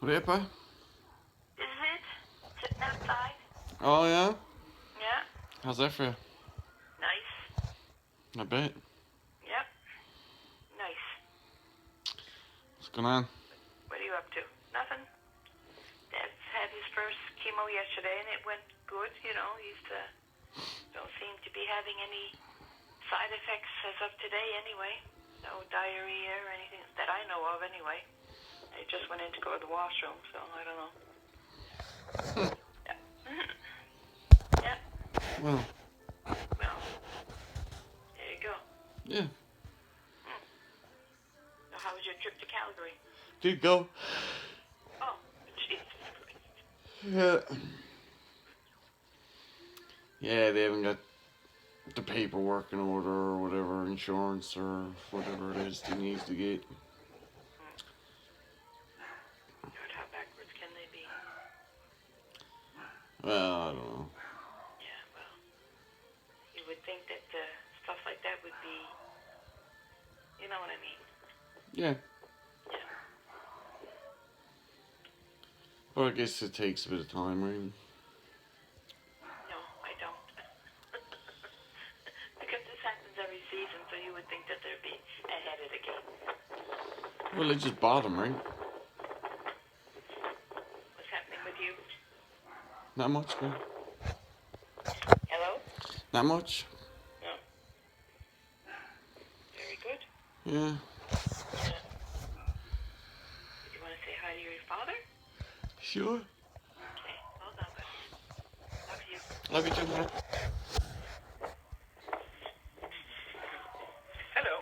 What happened? Is it? Sitting outside? Oh, yeah? Yeah. How's that for you? Nice. I bet. Yep. Nice. What's going on? What are you up to? Nothing. Dad's had his first chemo yesterday, and it went good. You know, he's don't seem to be having any side effects as of today, anyway. No diarrhea or anything that I know of, anyway. I just went in to go to the washroom, so I don't know. Yeah. Yeah. Well, Well, there you go. yeah. So how was your trip to Calgary? Did go. Oh, Jesus Christ. Yeah. Yeah, they haven't got the paperwork in order or whatever, insurance or whatever it is they need to get. God, how backwards can they be? Well, I don't know. Yeah, well, you would think that stuff like that would be, you know what I mean? Yeah. Yeah. Well, I guess it takes a bit of time, right? No, I don't. Because this happens every season, so you would think that they'd be ahead of the game. Well, it just bottom, right? What's happening with you? Not much, man. Hello? Not much. No. Very good. Yeah. Yeah. Did you want to say hi to your father? Sure. Okay, hold on, buddy. Love you. Love you too, man. Hello.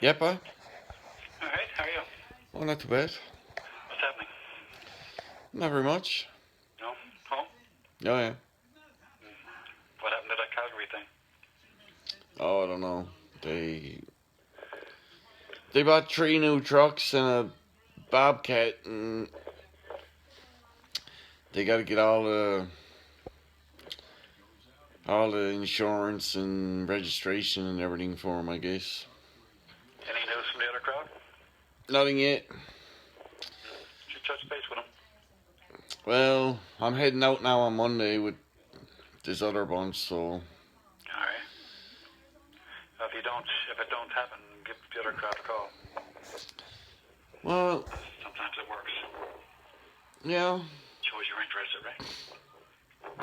Yeah, bye. All right, how are you? Oh, not too bad. What's happening? Not very much. No? Home? Oh, yeah. What happened to that Calgary thing? Oh, I don't know. They bought 3 new trucks and a Bobcat, and they got to get all the insurance and registration and everything for them, I guess. Any news from the other crowd? Nothing yet. Should touch base with them. Well, I'm heading out now on Monday with this other bunch, so All right. If it don't happen, give the other crowd a call. well, Sometimes it works. yeah, Shows you're interested, right?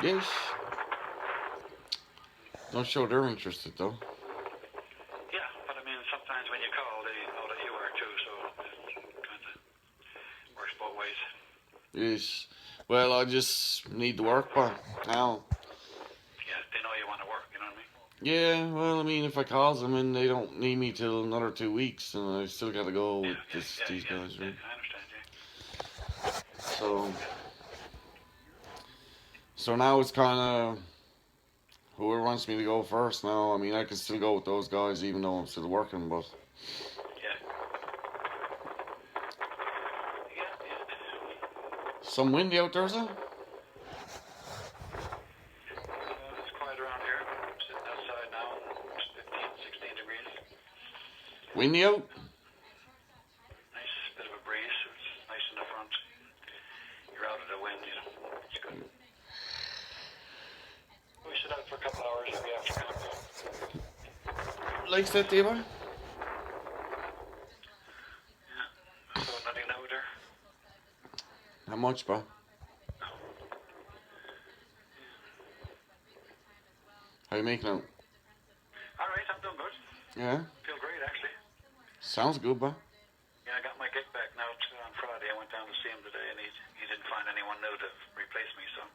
yes. Don't show they're interested though. Yeah, but I mean, sometimes when you call, they know that you are too, so it kind of works both ways. Yes. Well, I just need to work, but now. Yeah, they know you want to work, you know what I mean? Yeah, well, I mean, if I calls them and they don't need me till another 2 weeks, and I still got to go with these guys, right? I understand, yeah. So now it's kind of whoever wants me to go first now. I mean, I can still go with those guys even though I'm still working, but Yeah. some windy out there, is it? It's quiet around here. I'm sitting outside now. It's 15, 16 degrees. Windy out? Nice bit of a breeze. It's nice in the front. You're out of the wind, you know. It's good. We sit out for a couple hours every afternoon. Likes that, Dave? So nothing new there? Not much, bro. How you making out? All right, I'm doing good. Yeah? Feel great, actually. Sounds good, bro. Yeah, I got my gig back now on Friday. I went down to see him today, and he didn't find anyone new to replace me, so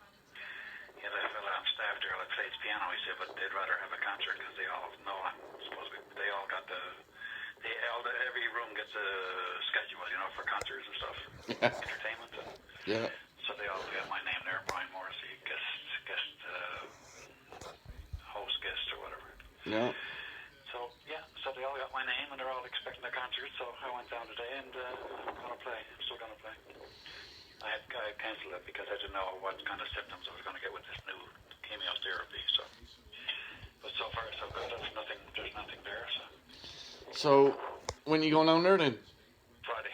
he had a fella on staff there that plays piano. He said, but they'd rather have a concert because they all know I'm supposed to be. They all got every room gets a schedule, you know, for concerts and stuff, entertainment. And Yeah. so they all got my name there, Brian Morrissey, host guest or whatever. Yeah. So yeah, so they all got my name and they're all expecting a concert. So I went down today and I'm gonna play. I'm still gonna play. I canceled it because I didn't know what kind of symptoms I was gonna get with this new chemotherapy. So, but so far so good. There's nothing there. So, when you going down there then? Friday,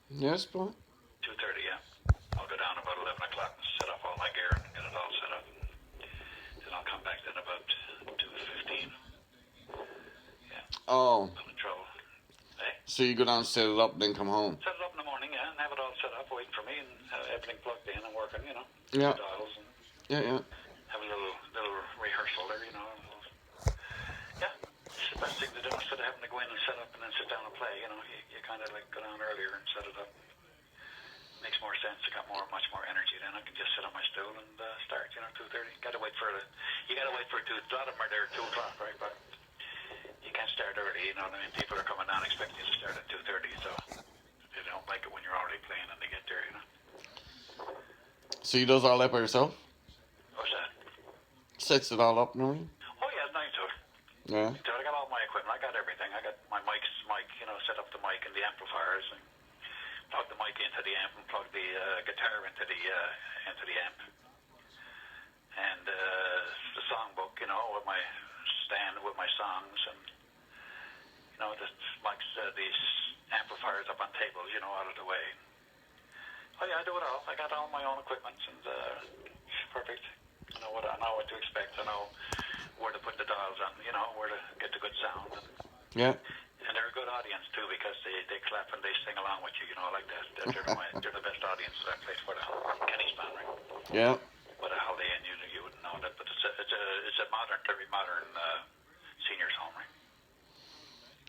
Yes, bro. 2:30. Yeah. o'clock and set up all my gear and get it all set up. Then I'll come back then about 2:15. Yeah. Oh, I'm in trouble. Hey? so you go down, set it up, then come home. Set it up in the morning, yeah, and have it all set up, waiting for me, and have everything plugged in and working, you know. Yeah. The dials and Yeah. have a little rehearsal there, you know. Yeah, it's the best thing to do instead of having to go in and set up and then sit down and play. You know, you kind of like go down earlier and set it up. Makes more sense. I got much more energy then. I can just sit on my stool and start. You know, 2:30. You gotta wait for 2. A lot of them are there at 2 o'clock, right? But you can't start early. You know what I mean? People are coming down expecting you to start at 2:30, so they don't like it when you're already playing and they get there. You know. So you does all that by yourself? What's that? Sets it all up and everything? Oh yeah, it's nice to it. Yeah. So I got all my equipment. I got everything. I got my mic, you know, set up the mic and the amplifiers, and plug the mic into the amp and plug the guitar into the amp. And the songbook, you know, with my stand with my songs, and you know, the mics, these amplifiers up on tables, you know, out of the way. Oh yeah, I do it all. I got all my own equipment, and perfect. I know what to expect. I know where to put the dials on, you know, where to get the good sound. Yeah. And they're a good audience too, because they clap and they sing along with you, you know, like that. They're the best audience that I've played for the Kenny's band, right? Yeah. But a Holiday Inn, you wouldn't know that, but it's a modern, very modern seniors home, right?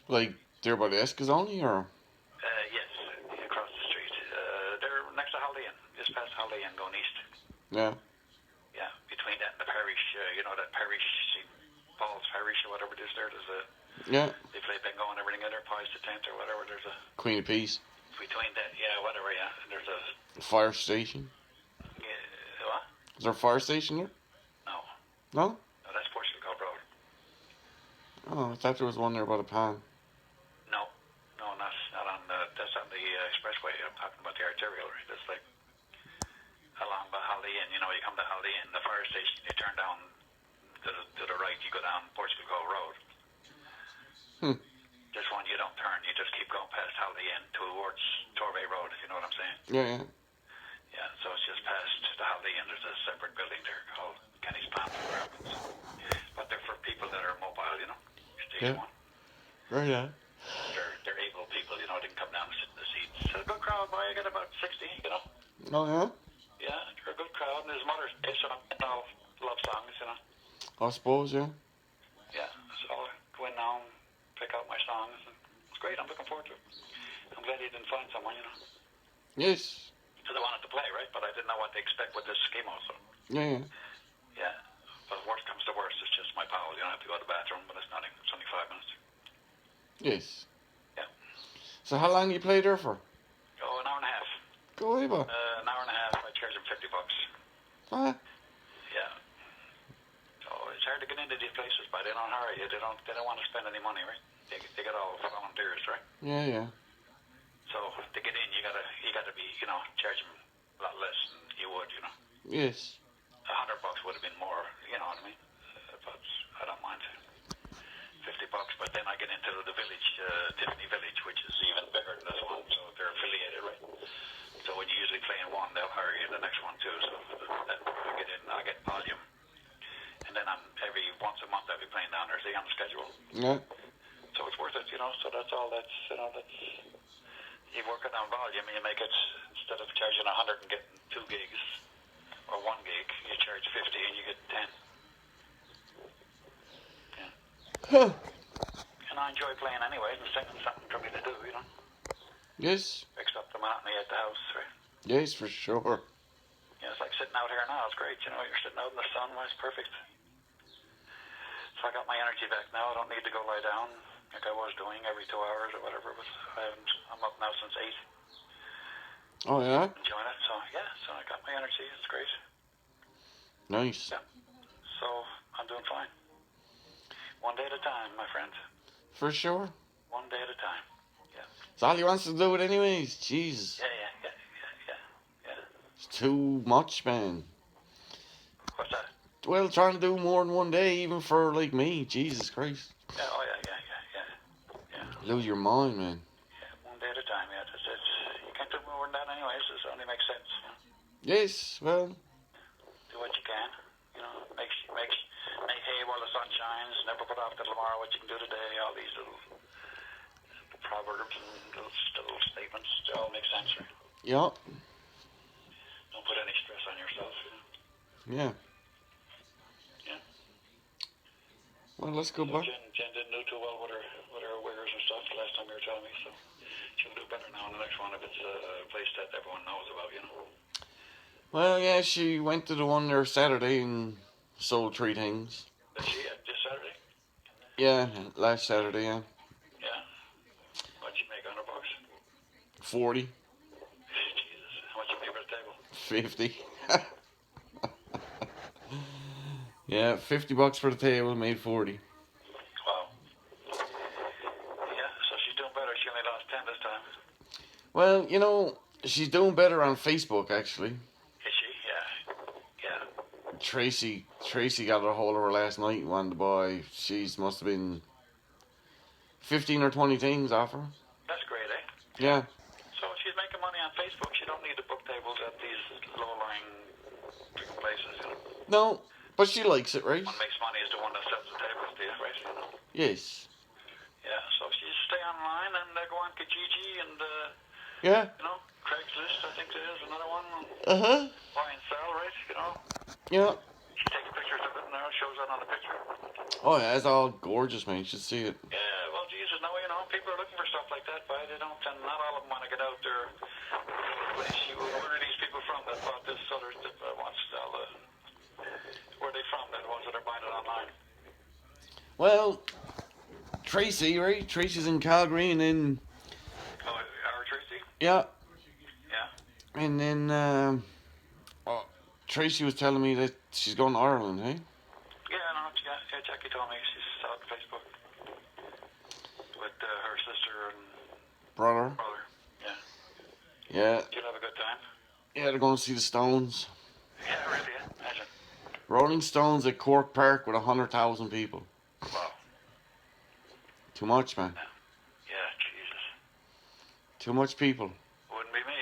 Like, they're by the Escazoni, or? Yes, across the street. They're next to Holiday Inn, just past Holiday Inn, going east. Yeah. Yeah, between that and the parish, you know, that parish, St. Paul's Parish or whatever it is there. There's a Yeah. they play bingo and everything in there, pies to tent or whatever. There's a Queen of Peace. between that, yeah, whatever, yeah. There's a Fire station. what? Is there a fire station there? No, No? no, that's Portugal Cove Road. Oh, I thought there was one there by the pond. No, not on the. That's on the expressway. I'm talking about the arterial. Right? That's like along by Holiday Inn. You know, you come to Holiday Inn, the fire station. You turn down to the right. You go down Portugal Cove Road. Just one, you don't turn. You just keep going past Holiday Inn towards Torbay Road. If you know what I'm saying. Yeah. Yeah. So it's just past the Holiday Inn. There's a separate building there called Kenny's Pants Apartments. But they're for people that are mobile. You know. Stage Yeah. 1. Right, yeah. They're able people, you know, they can come down and sit in the seats. It's a good crowd, boy. I got about 60, you know. Oh, yeah? Yeah, they're a good crowd. And his mother's so all love songs, you know. I suppose, yeah. Yeah, so I'll go in now and pick out my songs. And it's great. I'm looking forward to it. I'm glad he didn't find someone, you know. Yes. Because I wanted to play, right? But I didn't know what to expect with this scheme also. Yeah. Yeah. But worst comes to worst, it's just my pal. You don't have to go to the bathroom, but it's nothing. It's only 5 minutes. Yes. Yeah. So how long do you play there for? Oh, an hour and a half. Go over. An hour and a half. I charge him $50. Huh? Yeah. So it's hard to get into these places, but they don't hire you. They don't want to spend any money, right? They got all volunteers, right? Yeah. So to get in, you gotta be, you know, charge them a lot less than you would, you know. Yes. $100 would have been more, you know what I mean? But I don't mind. $50, but then I get into the village, Tiffany Village, which is even bigger than this one, so they're affiliated, right? So when you usually play in one, they'll hire you the next one too. So that I get in, I get volume, and then every once a month I'll be playing down there. See, on the schedule. Yeah. So it's worth it, you know. So that's all. That's you work it on volume, and you make it instead of charging 100 and getting 2 gigs or 1 gig, you charge 50 and you get 10. Yeah. Huh. And I enjoy playing anyway, and singing something for me to do, you know. Yes. Fix up the monotony at the house, right? Yes, for sure. Yeah, it's like sitting out here now. It's great, you know. You're sitting out in the sun. It's perfect. So I got my energy back now. I don't need to go lie down like I was doing every 2 hours or whatever. But I'm up now since 8. Oh, yeah? Enjoying it. So, yeah. So I got my energy. It's great. Nice. Yeah. So I'm doing fine. One day at a time, my friend. For sure. One day at a time. Yeah. It's all he wants to do it anyways. Jesus. Yeah. It's too much, man. What's that? Well, trying to do more than one day, even for, like, me. Jesus Christ. Yeah, oh, yeah. Lose your mind, man. Yeah, one day at a time, yeah. You can't do more than that anyways. It only makes sense. Yes, well, Do what you can. You know, make hay while the sun shines. Never put off till tomorrow what you can do today. All these little proverbs and little statements, they all make sense. Right? yeah, Don't put any stress on yourself. You know? yeah. Yeah. Well, let's go So back. Jen didn't do too well with her wiggers and stuff the last time you were telling me. So she'll do better now in the next one if it's a place that everyone knows about. You know. Well, yeah, she went to the one there Saturday and sold 3 things. Did she this Saturday? Yeah, last Saturday, yeah. Yeah. What'd you make $100? 40, Jesus. How much you pay for the table? 50. Yeah, $50 for the table, made 40. Wow. Yeah, so she's doing better. She only lost 10 this time. Well, you know, she's doing better on Facebook, actually. Is she? Yeah. Yeah. Tracy got a hold of her last night and wanted to buy, must have been 15 or 20 things off her. That's great, eh? Yeah. So she's making money on Facebook. She don't need to book tables at these low-lying places, you know. No, but she likes it, right? One makes money is the one that sells the tables to you, right? You know. Yes. Yeah, so she stay online and go on Kijiji and, Yeah. you know, Craigslist, I think there is another one. Uh-huh. Buy and sell, right? You know. Yeah. She takes pictures of it and it shows that on the picture. Oh, yeah, it's all gorgeous, man. You should see it. Yeah, well, Jesus, now, you know, people are looking for stuff like that, but they don't, and not all of them want to get out there. Where are these people from that bought this other, wants all the, where are they from, the ones that are buying it online? Well, Tracy, right? Tracy's in Calgary, and then, Oh, our Tracy? yeah. Yeah. And then, Tracy was telling me that she's going to Ireland, hey? Yeah, no, yeah, Jackie told me she's out on Facebook with her sister and Brother. brother. Yeah. Yeah. You'll have a good time. Yeah, they're going to see the Stones. Yeah, really, yeah. Imagine. Rolling Stones at Cork Park with 100,000 people. Wow. Too much, man. Yeah, Jesus. Too much people. Wouldn't be me.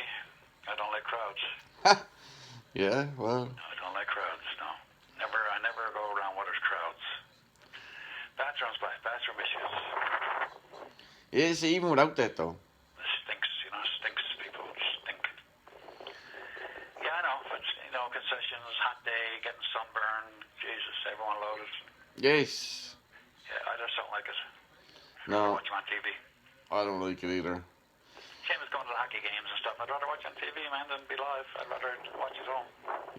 I don't like crowds. Yeah, well, I don't like crowds, no. I never go around where there's crowds. Bathroom issues. yes, even without that, though. It stinks, you know, people stink. Yeah, I know, but, you know, concessions, hot day, getting sunburned, Jesus, everyone loaded. Yes. Yeah, I just don't like it. No, Watch them on TV. I don't like it either. Same as going to the hockey games and stuff. I'd rather watch on TV, man, than be live. I'd rather watch at home.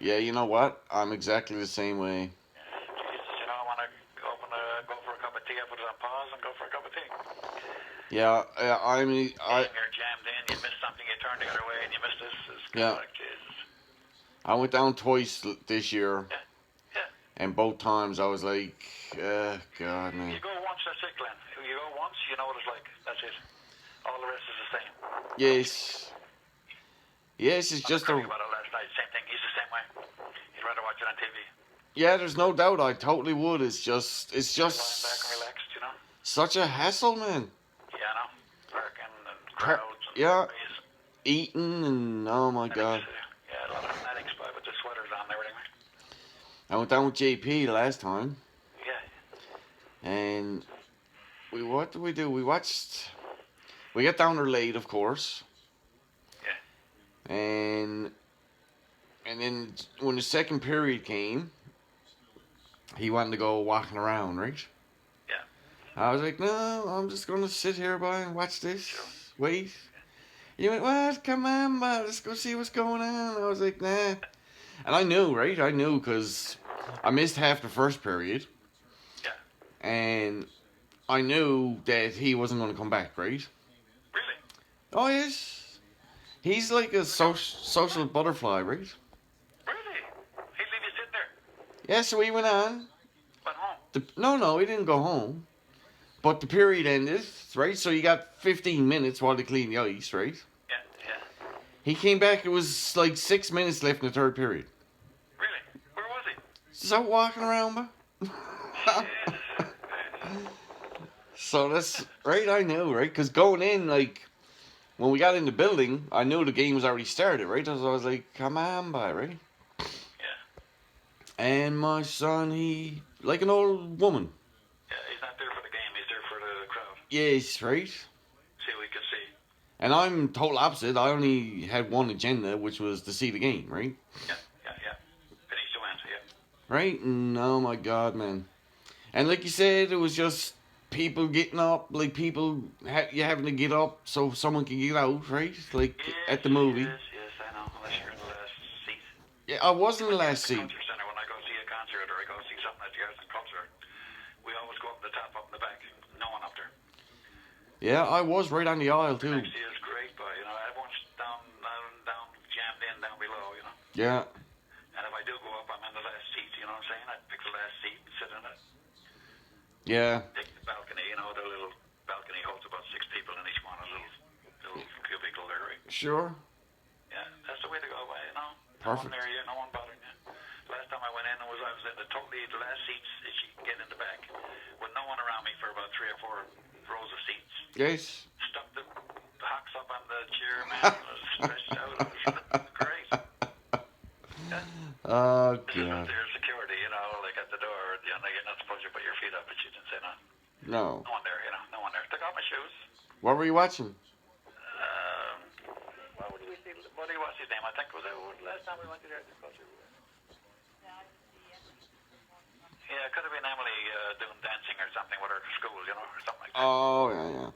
Yeah, you know what? I'm exactly the same way. Jesus, you know, I want to go for a cup of tea. I put it on pause and go for a cup of tea. Yeah, I mean, And you're jammed in, you miss something, you turn the other way, and you miss this. It's Yeah. like, Jesus. I went down twice this year, Yeah. and both times I was like, God, man. You go once, that's it, Glenn. You go once, you know what it's like. That's it. All the rest is the same. Yes. Yes, it's just Talking about it last night, same thing. He's the same way. He'd rather watch it on TV. Yeah, there's no doubt. I totally would. It's just Lying back and relaxed, you know. such a hassle, man. Yeah, I know. Parking and crowds and yeah. noise. Eating and oh my God. Yeah, a lot of fanatics by with the sweaters on and everything. I went down with JP last time, Yeah. and what did we do? We got down there late, of course. Yeah. And then when the second period came, he wanted to go walking around, right? Yeah. I was like, no, I'm just gonna sit here by and watch this. Wait. He went, what? Come on, man, let's go see what's going on. I was like, nah. And I knew, right? I knew because I missed half the first period. Yeah. And I knew that he wasn't going to come back, right? Really? Oh, yes. He's like a social butterfly, right? Really? He'd leave you sitting there. Yeah, so he went on. Went home. No, he didn't go home. But the period ended, right? So you got 15 minutes while they clean the ice, right? Yeah, yeah. He came back, it was like 6 minutes left in the third period. Really? Where was he? Just out walking around, man. So that's, right, I know, right? Because going in, like, when we got in the building, I knew the game was already started, right? So I was like, come on, by, right? Yeah. And my son, he, like an old woman. Yeah, he's not there for the game. He's there for the crowd. Yes, right? See what we can see. And I'm total opposite. I only had one agenda, which was to see the game, right? Yeah. Finish the win, yeah. Right? And oh my God, man. And like you said, it was just people getting up, like people you having to get up so someone can get out, right? Like at the movie. Yes, I know. Unless you're in the last seat. Yeah, I was in the last At the seat. Culture Center, when I go see a concert or I go see something at the Arts and Culture, we always go up the top, up in the back. No one up there. Yeah, I was right on the aisle too. Next year is great, but you know everyone's down, jammed in down below, you know. Yeah. And if I do go up, I'm in the last seat. You know what I'm saying? I'd pick the last seat and sit in it. Yeah. Take the balcony. You know, the little balcony holds about 6 people in each one. A little cubicle there, right? Sure. Yeah, that's the way to go. You know. Perfect. No one there, no one bothering you. Last time I went in, I was in the last seats that you can get in the back, with no one around me for about 3 or 4 rows of seats. Yes. Stuck the hocks up on the chair, man. It was stretched out. It was great. Oh This is God. their security, you know, like at the door. You know, you're not supposed to put your feet up, but you didn't say no. No. No one there, you know, no one there. Took off my shoes. What were you watching? What would we see? What do you watch his name? I think was it last time we went to the Arts and Culture. Yeah, it could have been Emily doing dancing or something with her school, you know, or something like that. Oh yeah.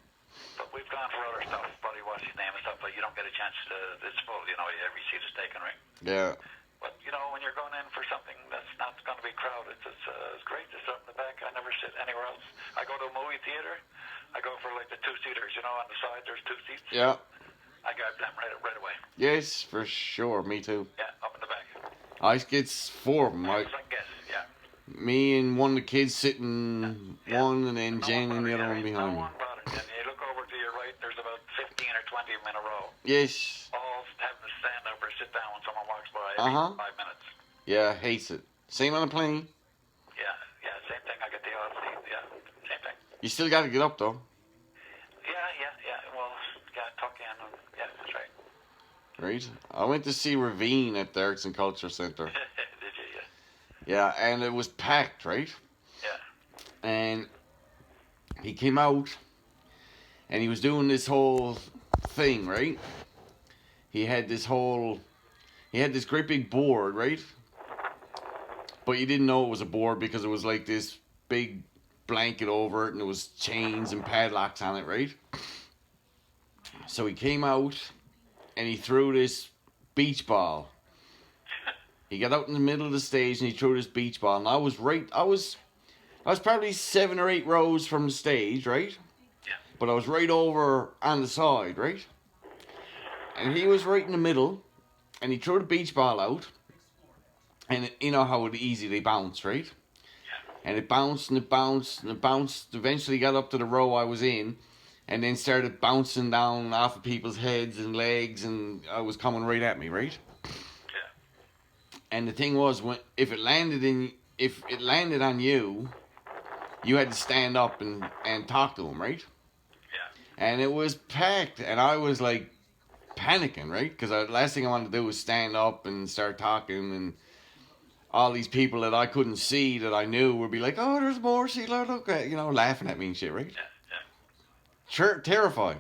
But we've gone for other stuff. Buddy, what's his name and stuff, but you don't get a chance to. It's full, you know. Every seat is taken, right? Yeah. But you know, when you're going in for something that's not going to be crowded, it's great to sit in the back. I never sit anywhere else. I go to a movie theater. I go for like the 2-seaters, you know, on the side. There's 2 seats. Yeah. I grab them right away. Yes, for sure. Me too. Yeah, up in the back. I gets 4 of them. I guess, yeah. Me and one of the kids sitting one, and then No Jen one and the bothering other you, one right? behind No me. one bothering you. And you look over to your right, there's about 15 or 20 of them in a row. Yes. All having to stand up or sit down when someone walks by Uh-huh. every 5 minutes. Yeah, hates it. Same on a plane. Yeah, same thing. I get the odd seat. Yeah, same thing. You still got to get up though. Yeah. Well, yeah, tuck in. And, yeah, that's right. Right. I went to see Ravine at the Arts and Culture Center. Did you? Yeah, and it was packed, right? Yeah. And he came out, and he was doing this whole thing, right? He had this great big board, right? But you didn't know it was a board because it was like this big blanket over it, and there was chains and padlocks on it, right? So he came out, and he threw this beach ball. He got out in the middle of the stage, and he threw this beach ball, and I was probably 7 or 8 rows from the stage, right? Yeah. But I was right over on the side, right? And he was right in the middle, and he threw the beach ball out, and you know how easy they bounce, right? Yeah. And it bounced and it bounced and it bounced. Eventually got up to the row I was in, and then started bouncing down off of people's heads and legs, and it was coming right at me, right? Yeah. And the thing was, if it landed on you, you had to stand up and talk to him, right? Yeah. And it was packed, and I was like panicking, right? Because the last thing I wanted to do was stand up and start talking, and all these people that I couldn't see that I knew would be like, "Oh, there's more, Sheila, look at," laughing at me and shit, right? Yeah. Sure, terrified.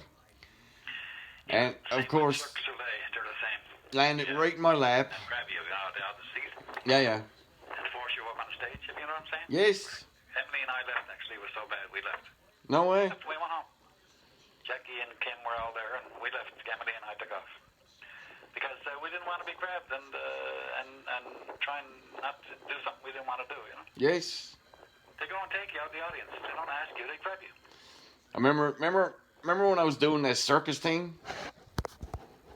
And of course, Cirque du Soleil, they're the same. landed right in my lap. And grab you, out the seat Yeah. and force you up on stage. If you know what I'm saying? Yes. Emily and I left. Actually, it was so bad we left. No way. We went home. Jackie and Kim were all there, and we left. Emily and I took off because we didn't want to be grabbed and trying not to do something we didn't want to do. You know, Yes. they go and take you out of the audience. They don't ask you; they grab you. I remember when I was doing that circus thing?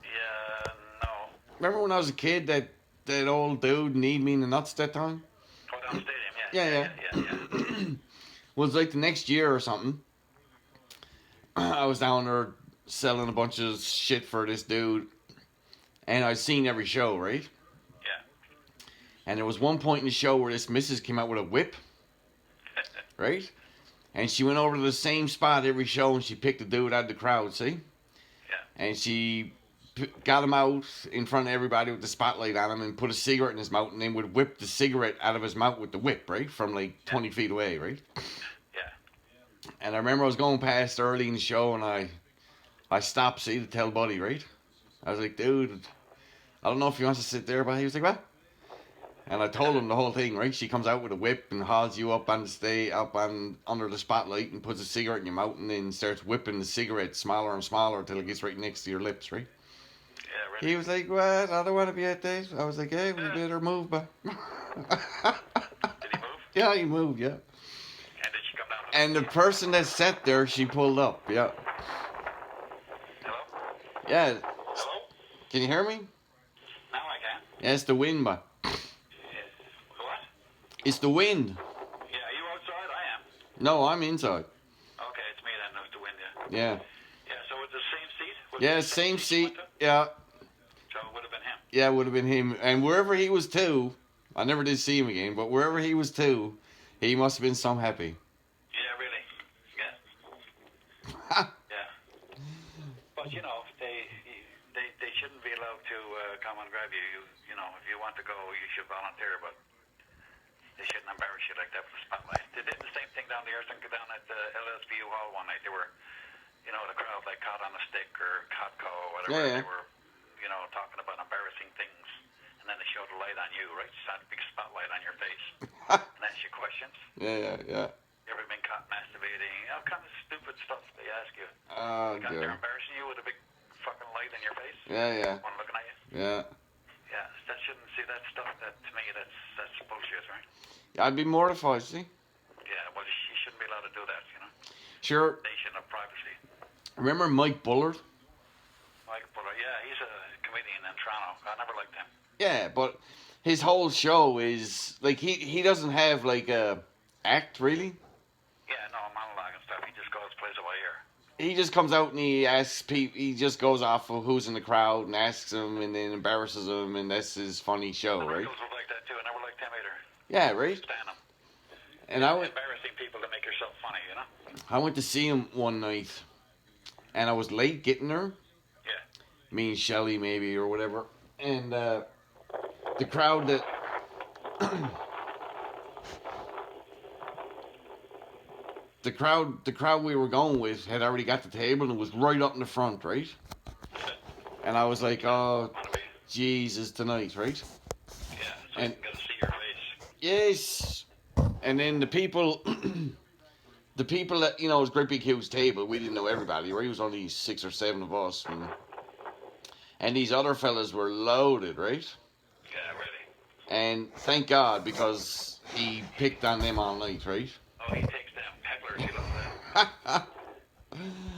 Yeah, no. Remember when I was a kid, that old dude kneed me in the nuts that time? Oh, down the stadium, Yeah. Well, it's like the next year or something. I was down there selling a bunch of shit for this dude, and I'd seen every show, right? Yeah. And there was one point in the show where this missus came out with a whip, right? And she went over to the same spot every show, and she picked a dude out of the crowd, see? Yeah. and she got him out in front of everybody with the spotlight on him and put a cigarette in his mouth and then would whip the cigarette out of his mouth with the whip, right? From like 20 feet away, right? Yeah. And I remember I was going past early in the show and I stopped, see, to tell Buddy, right? I was like, dude, I don't know if he wants to sit there, but he was like, what? And I told him the whole thing, right? She comes out with a whip and hauls you up on the under the spotlight and puts a cigarette in your mouth and then starts whipping the cigarette smaller and smaller until it gets right next to your lips, right? Yeah, really. He was like, what? I don't want to be at this. I was like, hey, we better move, but. Did he move? Yeah, he moved, yeah. And did she come down? And the person that sat there, she pulled up, yeah. Hello? Yeah, Hello? can you hear me? Now I can. Yeah, it's the wind, but. What? It's the wind. Yeah, are you outside? I am. No, I'm inside. Okay, it's me then. It's the wind, yeah. Yeah. Yeah, so it's the same seat? Was Yeah, it the same you seat. went to? Yeah. So it would have been him. Yeah, it would have been him. And wherever he was too, I never did see him again, but wherever he was too, he must have been some happy. Yeah, really. Yeah. Yeah. But you know, they shouldn't be allowed to come and grab you. You know, if you want to go, you should volunteer. But they shouldn't embarrass you like that with the spotlight. They did the same thing down the Earth and go down at the LSBU Hall one night. They were, you know, the crowd like caught on a stick or Cotco or whatever. Yeah, yeah. They were, you know, talking about embarrassing things, and then they showed the light on you, right? Just had a big spotlight on your face and ask you questions. Yeah. You ever been caught masturbating? All kind of stupid stuff they ask you. Oh, Because they're God. embarrassing you with a big fucking light in your face. Yeah. One looking at you. Yeah. Yeah, that shouldn't see that stuff. That to me, that's bullshit, right? I'd be mortified, see? Yeah, well, you shouldn't be allowed to do that, you know. Sure. Nation of privacy. Remember Mike Bullard? Mike Buller, yeah, he's a comedian in Toronto. I never liked him. Yeah, but his whole show is like he doesn't have like a act really. Yeah, no monologue and stuff. He just goes plays it by ear. He just comes out and he asks people. He just goes off of who's in the crowd and asks them and then embarrasses them, and that's his funny show, The right? Rickles was like that too. I never liked him either. Yeah, right. Stand him. And I went. Embarrassing people to make yourself funny, you know. I went to see him one night, and I was late getting there. Yeah. Me and Shelly maybe or whatever, and the crowd that. The crowd we were going with had already got the table and was right up in the front, right? And I was like, oh, Jesus, tonight, right? Yeah, so And- you can see your face. Yes. And then the people, the people that, you know, it was Great Big Huge table, we didn't know everybody, right? It was only 6 or 7 of us. And these other fellas were loaded, right? Yeah, really. And thank God, because he picked on them all night, right? Oh, he takes them hecklers. He loves that.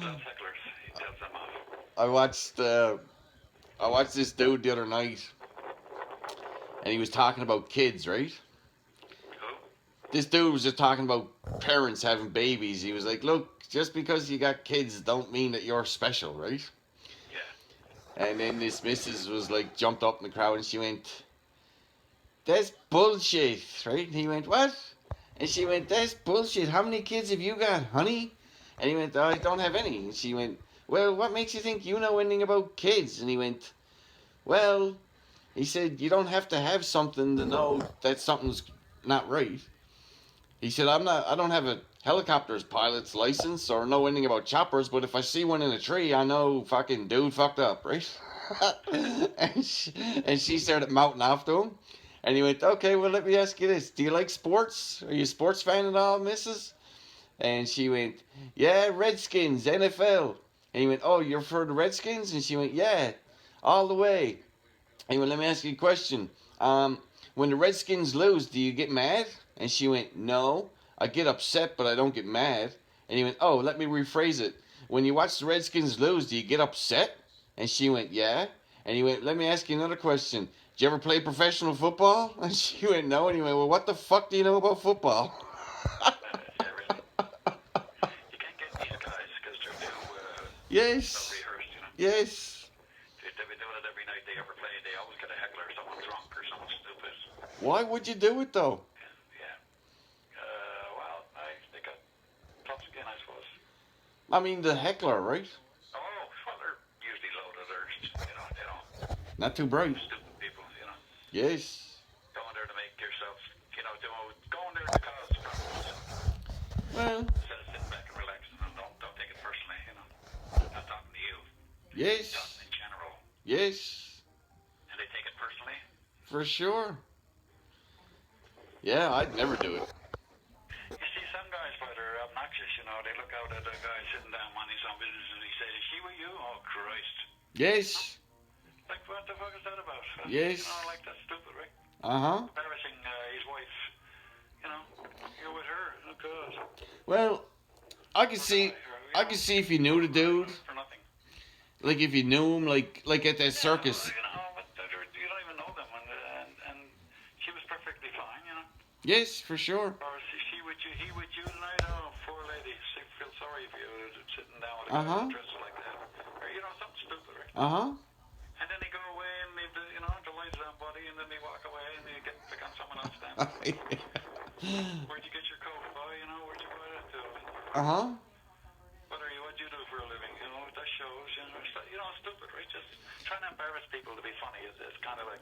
Loves hecklers. He tells them off. I watched this dude the other night, and he was talking about kids, right? Who? This dude was just talking about parents having babies. He was like, look, just because you got kids don't mean that you're special, right? Yeah. And then this missus was like, jumped up in the crowd and she went, that's bullshit, right? And he went, what? And she went, that's bullshit. How many kids have you got, honey? And he went, I don't have any. And she went, well, what makes you think you know anything about kids? And he went, well, he said, you don't have to have something to know that something's not right. He said, I don't have a helicopter's pilot's license or know anything about choppers, but if I see one in a tree, I know fucking dude fucked up, right? and she started mouthing off to him. And he went, okay, well, let me ask you this. Do you like sports? Are you a sports fan at all, missus? And she went, yeah, Redskins, NFL. And he went, oh, you're for the Redskins? And she went, yeah, all the way. And he went, let me ask you a question. When the Redskins lose, do you get mad? And she went, no, I get upset, but I don't get mad. And he went, oh, let me rephrase it. When you watch the Redskins lose, do you get upset? And she went, yeah. And he went, let me ask you another question. Did you ever play professional football? And she went, no. And he went, well, what the fuck do you know about football? Yeah, really. You can't get these guys because they're too Yes. rehearsed, you know. Yes. They've been doing it every night they ever play. They always get a heckler, someone drunk or someone stupid. Why would you do it, though? Yeah. Well, they got tough skin, I suppose. I mean, the heckler, right? Oh, well, they're usually Not too bright. Stupid people, you know. Yes. Going there to make yourself, you know, going there to cause problems. Well, Instead of sitting back and relaxing and don't take it personally, you know. I'm not talking to you. yes. Talking in general. Yes. And they take it personally. For sure. Yeah, I'd never do it. You see some guys, but they're obnoxious, you know. They look out at a guy sitting down minding some business and he says, "Is she with you?" Oh, Christ. Yes. Like, what the fuck is that about? Yes. You know, like, that's stupid, right? Uh-huh. Embarrassing his wife. You know, you're with her. Oh, God. Well, I could see if you knew the dude. For nothing. Like if you knew him, like at that circus. You know, but you don't even know them. And she was perfectly fine, you know. Yes, for sure. Or is he with you, tonight? Oh, poor lady. She feels sorry for you sitting down with a guy dressed like that. Or, you know, something stupid, right? Uh-huh. And then they go away and leave the, you know, the lights on body, and then they walk away and they get pick on someone else then. Where'd you get your coat, boy? You know, where'd you buy that to? Uh-huh. What'd you do for a living? You know, that shows, you know, stupid, right? Just trying to embarrass people to be funny is kind of like,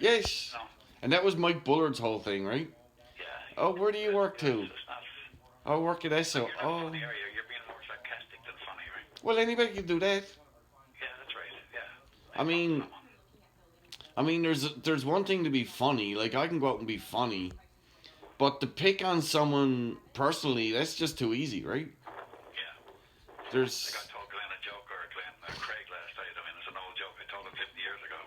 Yes. you know, And that was Mike Bullard's whole thing, right? yeah. Oh, where do you work to? It's just not, I work at ESSO. you're not Oh. funny, are you? You're being more sarcastic than funny, right? Well, anybody can do that. Yeah, that's right, yeah. I mean, there's one thing to be funny. Like, I can go out and be funny. But to pick on someone personally, that's just too easy, right? Yeah. There's... Like I told Glenn a joke, or Craig last night. I mean, it's an old joke. I told him 50 years ago.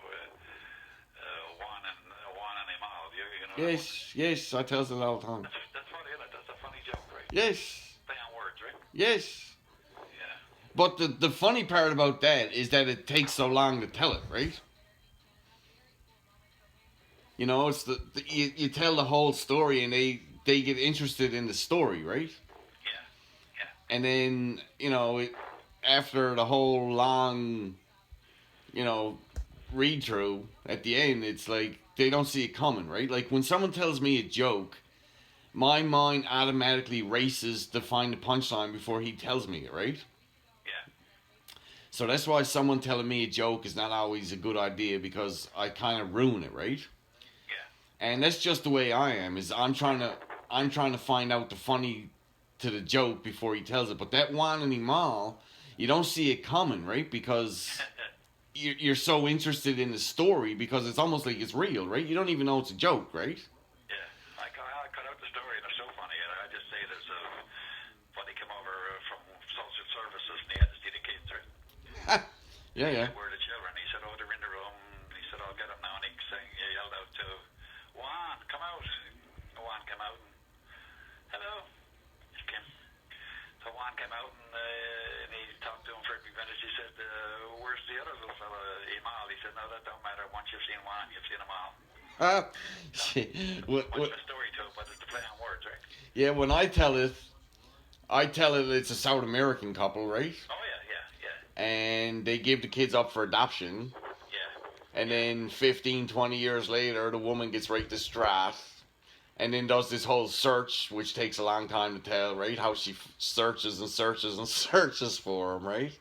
Juan and Imal. You know. Yes, I tell it all the time. That's funny, isn't it? That's a funny joke, right? Yes, Play on words, right? yes. Yeah. But the funny part about that is that it takes so long to tell it, right? You know, it's you tell the whole story and they get interested in the story, right? Yeah. And then, you know, after the whole long, you know, read through, at the end, it's like they don't see it coming, right? Like when someone tells me a joke, my mind automatically races to find the punchline before he tells me it, right? Yeah. So that's why someone telling me a joke is not always a good idea, because I kind of ruin it, right? Yeah. And that's just the way I am. Is I'm trying to find out the funny to the joke before he tells it. But that Juan and Imal, you don't see it coming, right? Because you're so interested in the story, because it's almost like it's real, right? You don't even know it's a joke, right? Yeah. I cut out the story, and it's so funny. And I just say there's a buddy come over from social services, and he had to see the kids, right? Yeah. Where are the children? He said, "Oh, they're in the room." He said, "I'll get them now." And he yelled out to Juan, "Come out!" Juan came out. And, "Hello." He came. So Juan came out and he talked to him for a few minutes. He said, "Where's the other little fella, Imal?" He said, "No, that don't matter. Once you've seen Juan, you've seen them all." What's the story to it? But it's the play on words, right? Yeah, when I tell it it's a South American couple, right? Oh yeah. And they give the kids up for adoption. Yeah. And then 15, 20 years later, the woman gets right distraught. And then does this whole search, which takes a long time to tell, right? How she searches and searches and searches for him, right?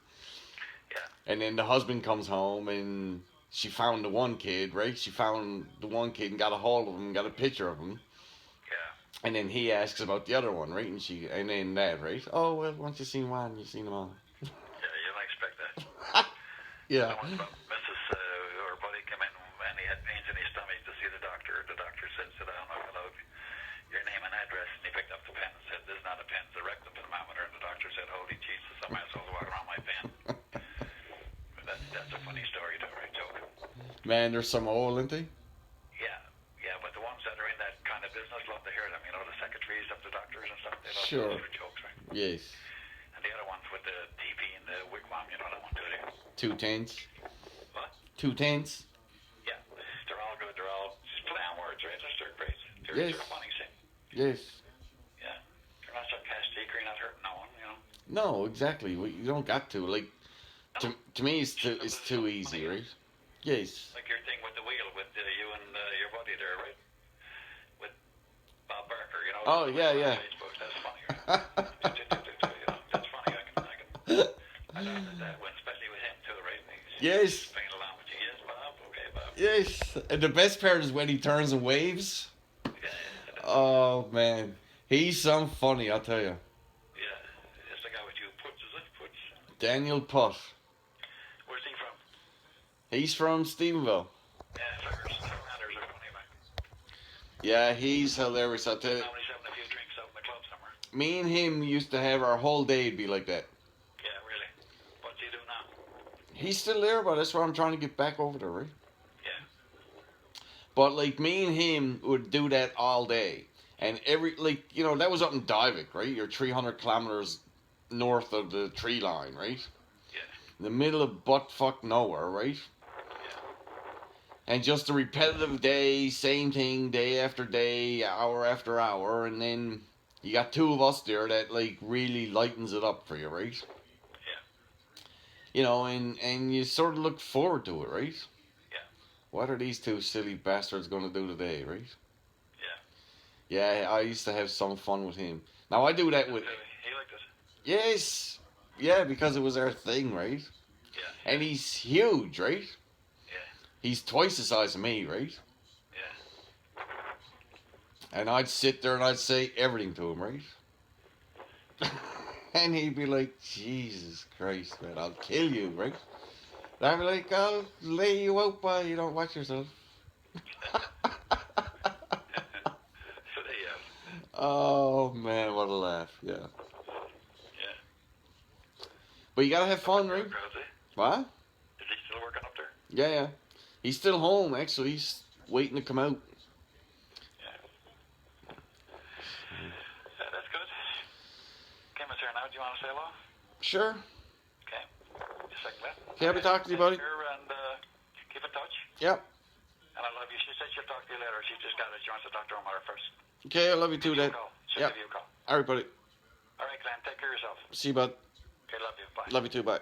Yeah. And then the husband comes home and she found the one kid, right? She found the one kid and got a hold of him and got a picture of him. Yeah. And then he asks about the other one, right? And then that, right? Oh, well, once you've seen one, you've seen them all. Yeah, you don't expect that. Yeah. Mrs. Or buddy came in and he had pains in his stomach to see the doctor. The doctor said, "Sit down, I'll fill out your name and address." And he picked up the pen and said, "This is not a pen, it's a rectum thermometer." And the doctor said, "Holy Jesus, some asshole's walking around my pen." That's a funny story, though, right, joke? Man, there's some old, isn't they? Yeah, but the ones that are in that kind of business love to hear them. You know, the secretaries of the doctors and stuff. They love Sure. to hear jokes, right? Yes. And the other ones with the TV and the wigwam, you know that one, do they? 2 tenths. What? 2 tenths. Yeah, they're all good. They're all just play on words, right? They're great. Yes. They're funny, see? Yes. Yeah. They're not sarcastic or you're not hurting no one, you know? No, exactly. You don't got to. Like, to me, it's too easy, right? Yes. Like your thing with the wheel with you and your buddy there, right? With Bob Barker, you know? Oh, yeah. Facebook, that's funny, right? You know, that's funny. I know that went, especially with him too, right? He's Yes. playing along with you. Yes, Bob. Okay, Yes. And the best part is when he turns and waves. Yeah. Oh, man. He's some funny, I'll tell you. Yeah. It's the guy with you. Puts, is it? Puts. Daniel Putt. Where's he from? He's from Stephenville. Yeah, figures. Foreigners are funny, man. Yeah, he's hilarious, I'll tell you. Nobody's having a few drinks out in the club somewhere. Me and him used to have our whole day be like that. Yeah, really. What do you do now? He's still there, but that's why I'm trying to get back over there, right? Yeah. But like me and him would do that all day. And that was up in Divik, right? You're 300 kilometers north of the tree line, right? Yeah. In the middle of butt-fuck nowhere, right? And just a repetitive day, same thing, day after day, hour after hour, and then you got two of us there that like really lightens it up for you, right? Yeah. And you sort of look forward to it, right? Yeah. What are these two silly bastards going to do today, right? Yeah. Yeah, I used to have some fun with him. Now I do that with... He liked it. Yes! Yeah, because it was our thing, right? Yeah. And he's huge, right? Yeah. He's twice the size of me, right? Yeah. And I'd sit there and I'd say everything to him, right? And he'd be like, Jesus Christ, man, I'll kill you, right? And I'd be like, I'll lay you out by you don't watch yourself. So there you have. Oh, man, what a laugh, yeah. Yeah. But you gotta have fun, right? Crowds, eh? What? Is he still working up there? Yeah. He's still home, actually. He's waiting to come out. Yeah. Yeah, that's good. Okay, Mr. Now, do you want to say hello? Sure. Okay. Just like that. Okay, happy to talk to you, buddy. Here and keep in touch. Yep. And I love you. She said she'll talk to you later. She just got it. She wants to talk to her mother first. Okay, I love you too, Give you a Dad. call. She'll Yep. give you a call. All right, buddy. All right, Glenn. Take care of yourself. See you, bud. Okay, love you. Bye. Love you too, bye.